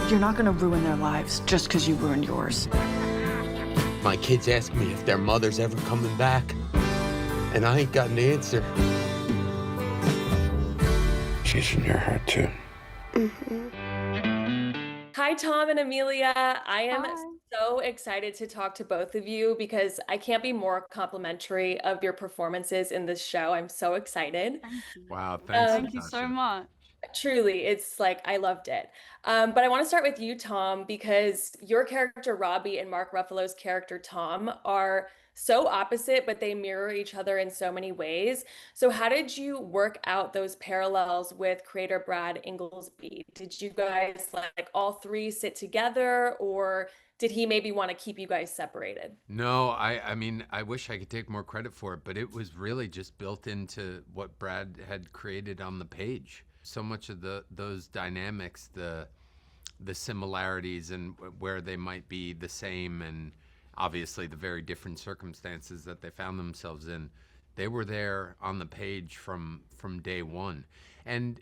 You're not gonna ruin their lives just because you ruined yours. My kids ask me if their mother's ever coming back, and I ain't got an answer. She's in your heart, too. Hi, Tom and Amelia. I am Hi. so excited to talk to both of you because I can't be more complimentary of your performances in this show. I'm so excited. Thank you. Wow, thanks. Thank you so Natasha. much. Truly, it's like I loved it. But I want to start with you, Tom, because your character Robbie and Mark Ruffalo's character Tom are so opposite, but they mirror each other in so many ways. So how did you work out those parallels with creator Brad Inglesby? Did you guys like all three sit together, or did he maybe want to keep you guys separated? No, I mean, I wish I could take more credit for it, but it was really just built into what Brad had created on the page. So much of those dynamics, the similarities and where they might be the same, and obviously the very different circumstances that they found themselves in, they were there on the page from day one. And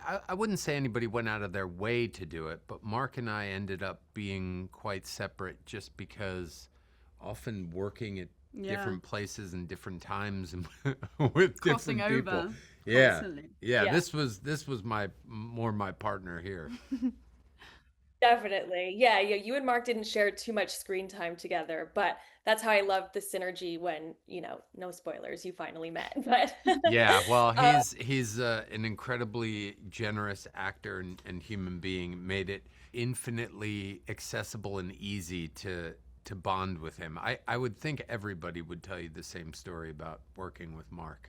I wouldn't say anybody went out of their way to do it, but Mark and I ended up being quite separate just because often working at different places and different times and with Crossing different people. over. Yeah. Constantly. Yeah. This was my partner here. Definitely. Yeah, you and Mark didn't share too much screen time together, but that's how I loved the synergy when, no spoilers, you finally met. But Yeah, well, he's an incredibly generous actor and human being. Made it infinitely accessible and easy to bond with him. I would think everybody would tell you the same story about working with Mark.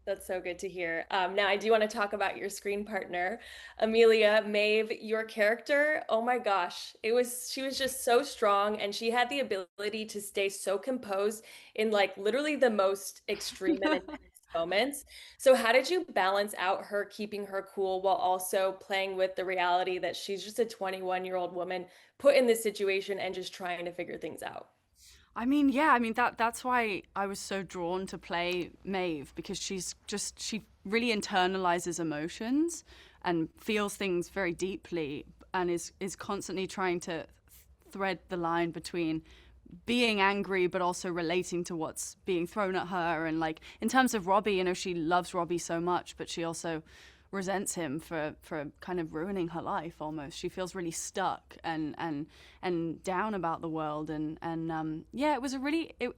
that's so good to hear. Now, I do want to talk about your screen partner, Amelia Maeve. Your character, oh my gosh, she was just so strong, and she had the ability to stay so composed in like literally the most extreme and intense moments. So, how did you balance out her keeping her cool while also playing with the reality that she's just a 21-year-old woman put in this situation and just trying to figure things out? I mean, that's why I was so drawn to play Maeve, because she really internalizes emotions and feels things very deeply, and is constantly trying to thread the line between being angry but also relating to what's being thrown at her. And like in terms of Robbie, she loves Robbie so much, but she also resents him for kind of ruining her life almost. She feels really stuck and down about the world, and it was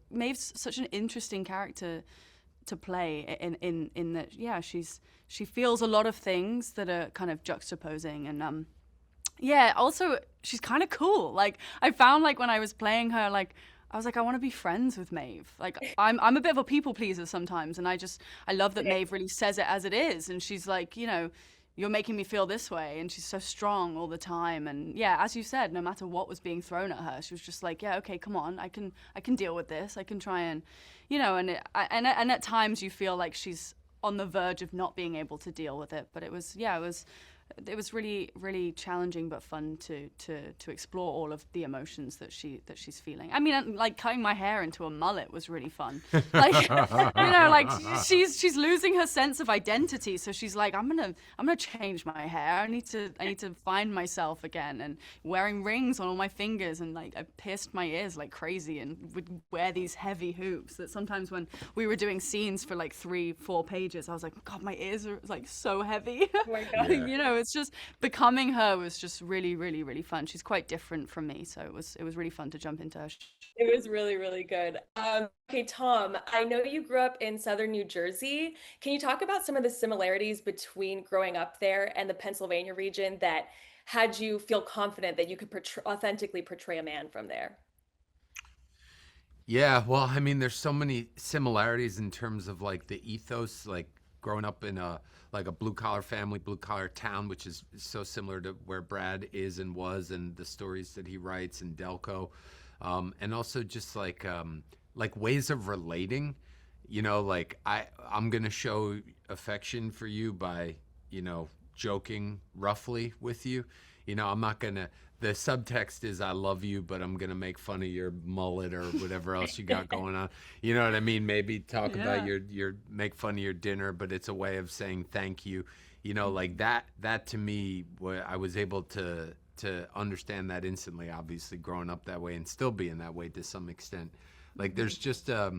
Maeve's such an interesting character to play in that she feels a lot of things that are kind of juxtaposing, and also she's kind of cool. Like I found, like when I was playing her, like I was like, I want to be friends with Maeve. Like I'm a bit of a people pleaser sometimes, and I love that Maeve really says it as it is, and she's like, you're making me feel this way, and she's so strong all the time. And yeah, as you said, no matter what was being thrown at her, she was just like, yeah, okay, come on, I can deal with this. I can try and, and at times you feel like she's on the verge of not being able to deal with it. But it was really, really challenging but fun to explore all of the emotions that she's feeling. I mean, like cutting my hair into a mullet was really fun. Like, like she's losing her sense of identity, so she's like, I'm gonna change my hair. I need to find myself again. And wearing rings on all my fingers, and like I pierced my ears like crazy, and would wear these heavy hoops that sometimes when we were doing scenes for like 3-4 pages, I was like, God, my ears are like so heavy. Oh my God. Yeah. It's just becoming her was just really, really, really fun. She's quite different from me, so it was really fun to jump into her. It was really, really good. Okay, Tom, I know you grew up in southern New Jersey. Can you talk about some of the similarities between growing up there and the Pennsylvania region that had you feel confident that you could authentically portray a man from there? Yeah, well, I mean, there's so many similarities in terms of like the ethos, like growing up in a blue collar family, blue collar town, which is so similar to where Brad is and was, and the stories that he writes in Delco, and also just like ways of relating. Like I'm gonna show affection for you by joking roughly with you. I'm not gonna. The subtext is I love you, but I'm gonna make fun of your mullet or whatever else you got going on. You know what I mean? Maybe talk about your make fun of your dinner, but it's a way of saying thank you. You know, like that to me, I was able to understand that instantly, obviously growing up that way and still being that way to some extent. Like there's just a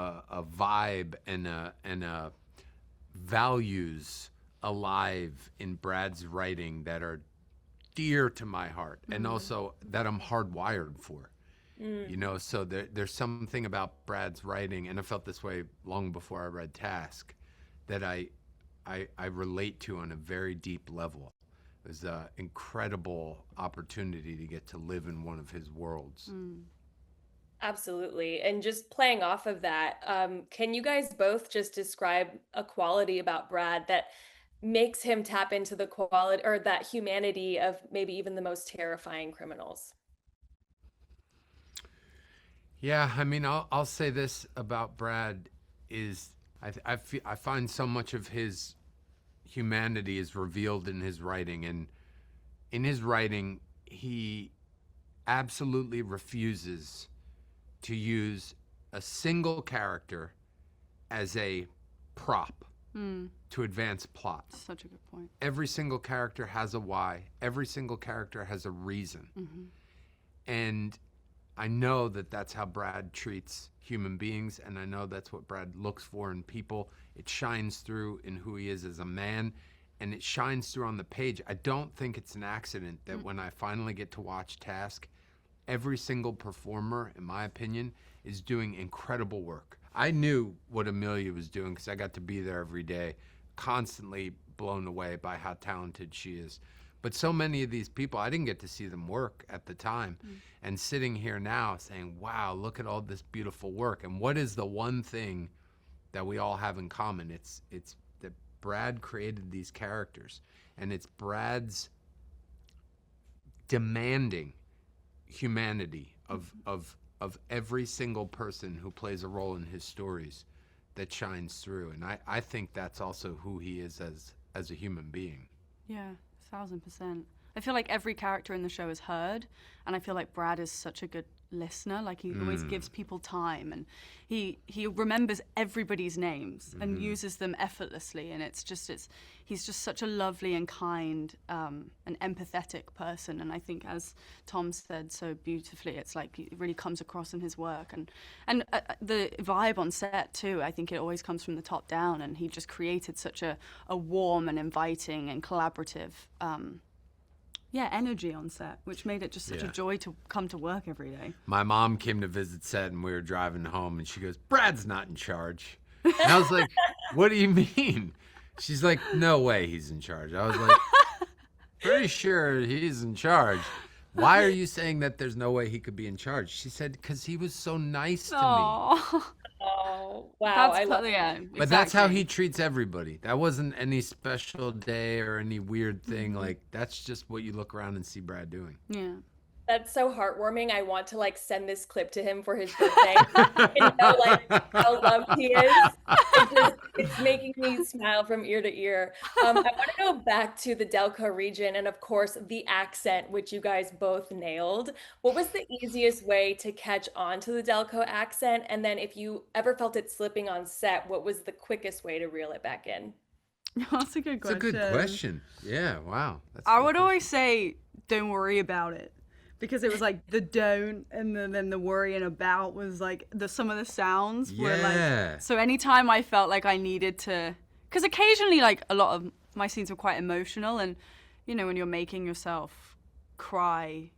vibe and a values alive in Brad's writing that are dear to my heart, and also that I'm hardwired for. You know, so there's something about Brad's writing, and I felt this way long before I read Task, that I relate to on a very deep level. It was an incredible opportunity to get to live in one of his worlds. Absolutely. And just playing off of that, can you guys both just describe a quality about Brad that makes him tap into the quality or that humanity of maybe even the most terrifying criminals? Yeah, I mean, I'll say this about Brad is I find so much of his humanity is revealed in his writing, and in his writing he absolutely refuses to use a single character as a prop to advance plot. Such a good point. Every single character has a why. Every single character has a reason. And I know that that's how Brad treats human beings, and I know that's what Brad looks for in people. It shines through in who he is as a man, and it shines through on the page. I don't think it's an accident that when I finally get to watch Task, every single performer, in my opinion, is doing incredible work. I knew what Emilia was doing because I got to be there every day, constantly blown away by how talented she is. But so many of these people, I didn't get to see them work at the time. And sitting here now saying, wow, look at all this beautiful work. And what is the one thing that we all have in common? It's that Brad created these characters. And it's Brad's demanding humanity of every single person who plays a role in his stories that shines through. And I think that's also who he is as a human being. Yeah, 1000%. I feel like every character in the show is heard, and I feel like Brad is such a good listener. Like he always gives people time, and he remembers everybody's names and uses them effortlessly. And he's just such a lovely and kind and empathetic person. And I think, as Tom said so beautifully, it's like it really comes across in his work, and the vibe on set too. I think it always comes from the top down, and he just created such a warm and inviting and collaborative energy on set, which made it just such a joy to come to work every day. My mom came to visit set, and we were driving home, and she goes, Brad's not in charge. And I was like, what do you mean? She's like, no way he's in charge. I was like, pretty sure he's in charge. Why are you saying that there's no way he could be in charge? She said, because he was so nice to me. Oh, wow. I love that. But that's how he treats everybody. That wasn't any special day or any weird thing. Like, that's just what you look around and see Brad doing. Yeah. That's so heartwarming. I want to send this clip to him for his birthday and know how loved he is. It's making me smile from ear to ear. I want to go back to the Delco region and of course the accent, which you guys both nailed. What was the easiest way to catch on to the Delco accent? And then if you ever felt it slipping on set, what was the quickest way to reel it back in? That's a good question. That's a good question. Yeah, wow. I would always say, don't worry about it. Because it was like the don't and then the worry and about was like some of the sounds were like, so anytime I felt like I needed to, because occasionally like a lot of my scenes were quite emotional, and you know when you're making yourself cry,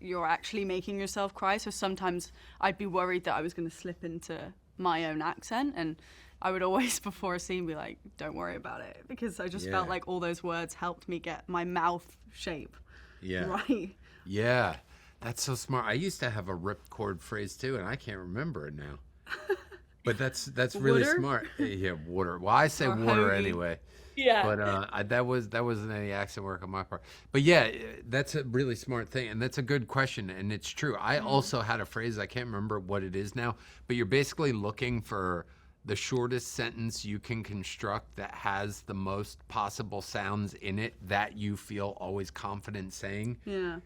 you're actually making yourself cry. So sometimes I'd be worried that I was going to slip into my own accent, and I would always before a scene be like, don't worry about it, because I just felt like all those words helped me get my mouth shape right. Yeah, that's so smart. I used to have a ripcord phrase too, and I can't remember it now. But that's really smart. Yeah, water. Well, I say water hoagie. anyway. Yeah. But that wasn't any accent work on my part. But yeah, that's a really smart thing, and that's a good question, and it's true. I also had a phrase, I can't remember what it is now, but you're basically looking for the shortest sentence you can construct that has the most possible sounds in it that you feel always confident saying. Yeah.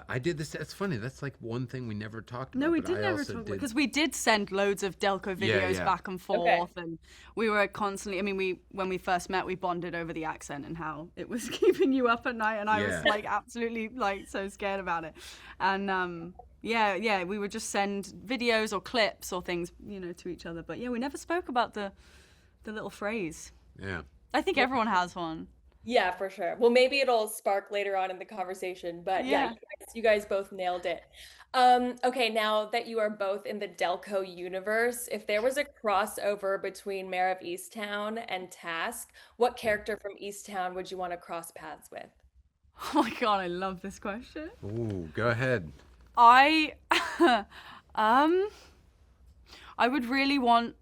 I did this. It's funny. That's like one thing we never talked about. No, we but did I never also talk about, did. because we did send loads of Delco videos yeah. back and forth, Okay. and we were constantly. I mean, when we first met, we bonded over the accent and how it was keeping you up at night, and I was Yeah. like absolutely like so scared about it, and yeah, we would just send videos or clips or things, to each other. But yeah, we never spoke about the little phrase. Yeah. I think everyone has one. Yeah, for sure. Well, maybe it'll spark later on in the conversation, but yeah, Yeah. you guys both nailed it. Okay, now that you are both in the Delco universe, if there was a crossover between Mayor of Easttown and Task, what character from Easttown would you want to cross paths with? Oh my god, I love this question. Ooh, go ahead. I would really want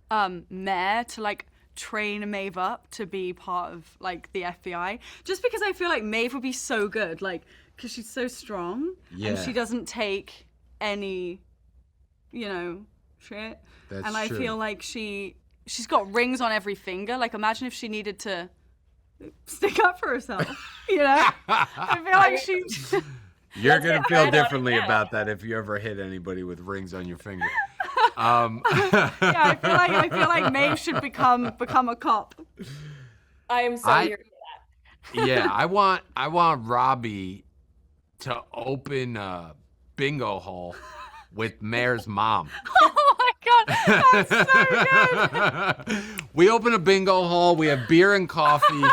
Mayor to like train Maeve up to be part of like the FBI, just because I feel like Maeve would be so good, like because she's so strong Yeah. and she doesn't take any, shit. That's and I true. feel like she's got rings on every finger. Like imagine if she needed to stick up for herself, I feel like she. You're going to get feel right on it differently now. about that if you ever hit anybody with rings on your finger. Yeah, I feel like Maeve should become a cop. I am so here for that. Yeah, I want Robbie to open a bingo hall with Mayor's mom. Oh my god, that's so good. We open a bingo hall. We have beer and coffee.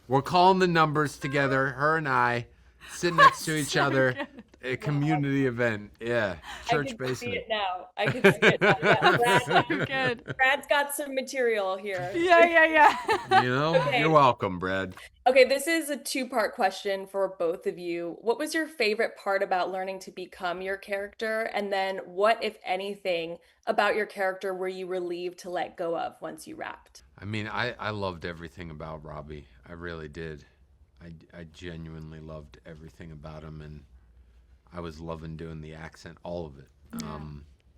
We're calling the numbers together. Her and I sitting next to each other. A community event. Yeah, church I can see basement. it now. I can see it now. Yeah, So good. Brad's got some material here. Yeah. Okay. You're welcome, Brad. Okay, this is a two-part question for both of you. What was your favorite part about learning to become your character? And then what, if anything, about your character were you relieved to let go of once you wrapped? I mean, I loved everything about Robbie. I really did. I genuinely loved everything about him, and I was loving doing the accent, all of it. Yeah.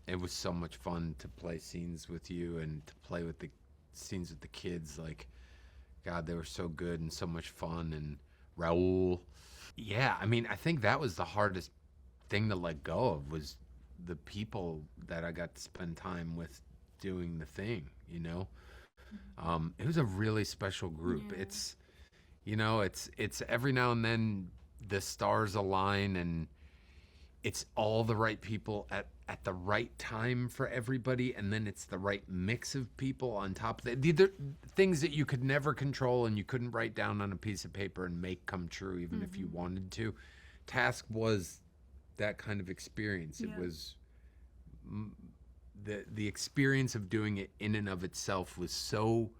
It was so much fun to play scenes with you and to play with the scenes with the kids. Like, God, they were so good and so much fun. And Raul. Yeah, I mean, I think that was the hardest thing to let go of, was the people that I got to spend time with doing the thing, It was a really special group. Yeah. It's every now and then the stars align and it's all the right people at the right time for everybody, and then it's the right mix of people on top of that. These are things that you could never control and you couldn't write down on a piece of paper and make come true even if you wanted to. Task was that kind of experience. It was the experience of doing it in and of itself was so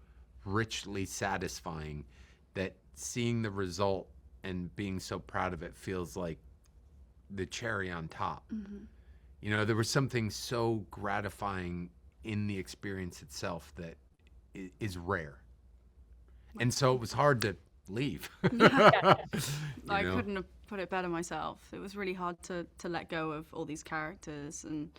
richly satisfying that seeing the result and being so proud of it feels like the cherry on top. There was something so gratifying in the experience itself that is rare. And so it was hard to leave. I couldn't have put it better myself. It was really hard to let go of all these characters and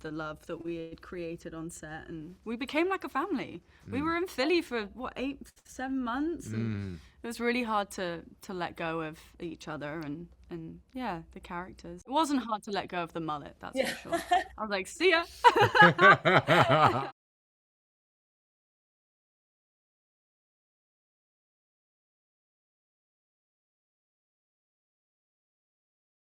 the love that we had created on set, and we became like a family. We were in Philly for 8-7 months, and it was really hard to let go of each other and yeah, the characters. It wasn't hard to let go of the mullet, that's for sure. I was like, see ya.